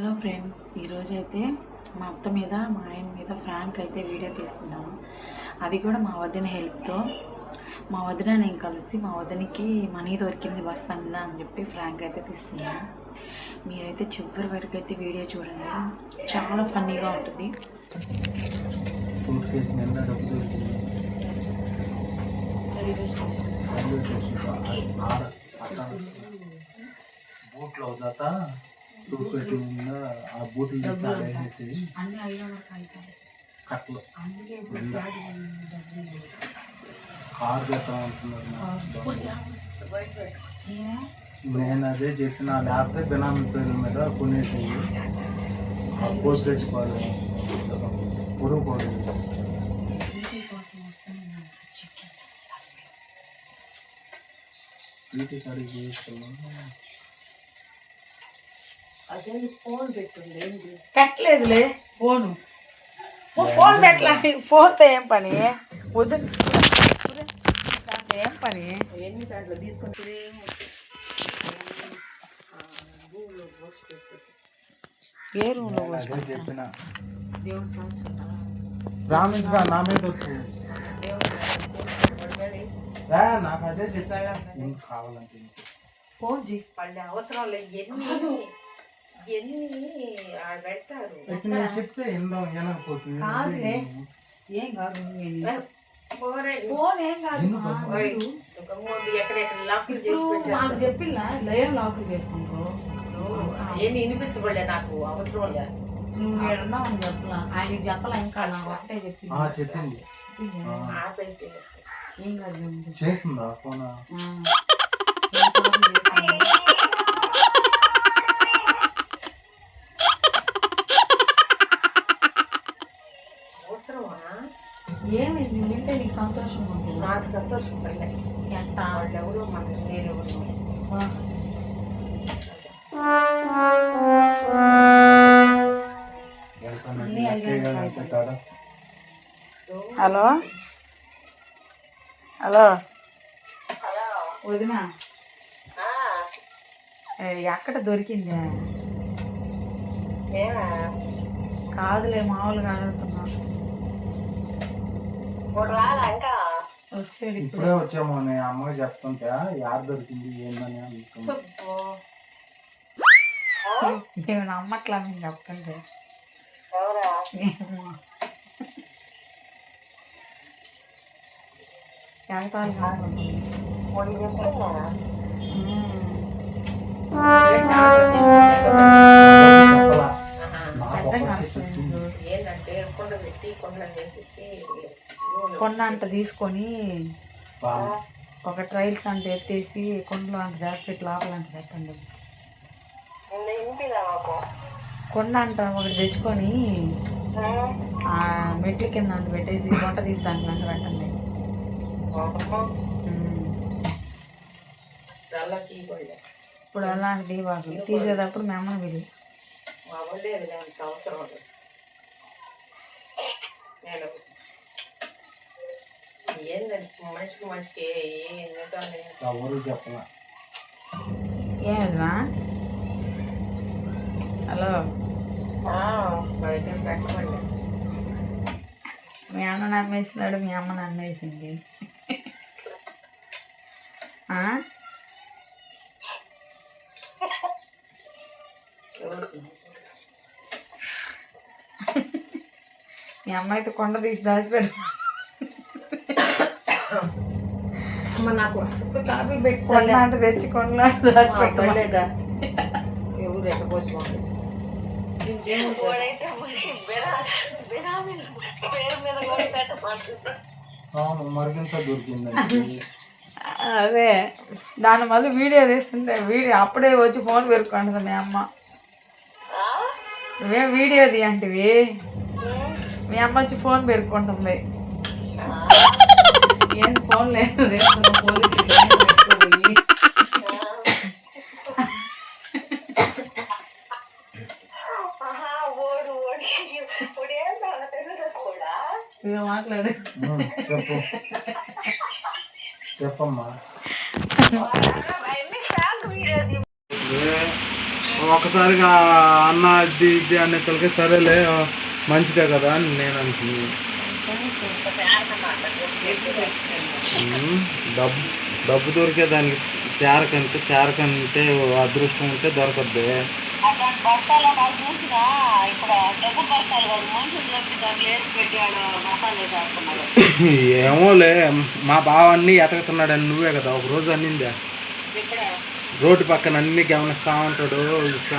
Hello friends, ఈరోజైతే మా అత్త మీద మా ఆయన మీద ఫ్రాంక్ అయితే వీడియో తీస్తున్నాము. అది కూడా మా వదిన హెల్ప్తో. మా వదిన నేను కలిసి మా వదినకి మనీ దొరికింది బస్ అన్నా అని చెప్పి ఫ్రాంక్ అయితే తీస్తున్నాము. మీరైతే చివరి వరకు అయితే వీడియో చూడండి, చాలా ఫన్నీగా ఉంటుంది. బూట్లో అవుతా టూర్ పెట్టి ఆ బూట్లు తీసి కట్టలు కారు పెట్టా అంటున్నారు. నేను అదే చెప్పిన లేకపోతే బినామీ పేర్ల మీద కొనేసి పోస్ట్ తెచ్చుకోవాలి, పొరుగు పోదు. వీటి కాడికి చేస్తున్నాను. అదే ఫోన్ పెట్టుండే పెట్టలేదులే. ఫోన్ పెట్టలే. ఫోన్తో ఏం పని? వద్దు, ఏం పని? ఎన్ని దాంట్లో తీసుకొని ఏ రూమ్లో చెప్పిన దేవుడు సంవత్సరం ప్రామిస్ గా నా మీద వచ్చు. నాకు అదే చెప్పాను కావాలంటే ఫోన్ చేయి. పల్లె అవసరం లేదు. ఎన్ని పెడతారు చెప్తే వినకపోతుంది. ఏం కాదు, ఫోన్ ఏం కాదు. ఎక్కడెక్కడ లాకులు చేసి మాకు చెప్పిలా ఏం లాకులు చేసుకుంటారు. ఏమి వినిపించబడలే, నాకు అవసరం లేదు. నువ్వు ఏడున్నావు అని చెప్పలా, ఆయనకి చెప్పలా. ఇంకా ఒకటే చెప్పింది. ఆపేసి ఏం కాదు. చేసిందా ఫోన్? ఏమైంది వింటే నీకు సంతోషం ఉంటుంది? నాకు సంతోషం పడలే. ఎట్టా వాళ్ళు ఎవరు మన వేరెవరు. హలో హలో వదినా, ఎక్కడ దొరికింది? కాదులే, మామూలుగా అడుగుతున్నా. వచ్చాడు ఇప్పుడే వచ్చాము. నేను అమ్మకి చెప్తుంటే యాడ్ దొరికింది ఏందని నేను నమ్మట్లా. నేను చెప్తుంటే ఏంటంటే కొండ పెట్టి కొండలు చేసేసి కొండ అంట తీసుకొని ఒక ట్రైల్స్ అంట ఎత్తేసి కొండలో అంట జాస్పెట్ లోపల అంట పెట్టండి. కొండ అంట ఒకటి తెచ్చుకొని ఆ మెట్ల కింద అంట పెట్టేసి వంట తీసి దాంట్లో అంట పెట్టండి. ఇప్పుడు అలాంటి దీపాలు తీసేటప్పుడు మేము అమ్మని వెళ్ళి అవసరం నేను ఏంటంటే మనిషికి మనిషికి చెప్పలా. ఏమన్నా హలో పెట్టమండి. మీ అన్న నమ్మేసినాడు, మీ అమ్మ నమ్మేసింది. మీ అమ్మ అయితే కొండ తీసి దాచిపెట్టు. నాకు కాపీ పెట్టుకోండి అంటే తెచ్చి కొండలా దాచిపెట్టలేదా? ఎవరు ఎక్కకపోవచ్చు మరిగింత దొరికింది. అదే దాని మళ్ళీ వీడియో తీస్తుంటే వీడియో అప్పుడే వచ్చి ఫోన్ పెరుక్కుంటుంది మీ అమ్మ. నువ్వేం వీడియో తీయంటివి, మీ అమ్మ వచ్చి ఫోన్ పెరుక్కుంటుంది. ఏం ఫోన్ లేదు పోలీసు మాట్లాడు. చెప్పమ్మా. ఒకసారిగా అన్న ఇది ఇది అనే తలకి సరేలే మంచిదే కదా అని నేను అనుకున్నాను. డబ్బు డబ్బు దొరికే దానికి తేరకంటే అదృష్టం ఉంటే దొరకద్ది. ఏమోలే, మా బావ అన్నీ ఎతకుతున్నాడని నువ్వే కదా ఒక రోజు అన్నిందా. రోడ్డు పక్కన అన్ని గమనిస్తా ఉంటాడు, ఇస్తా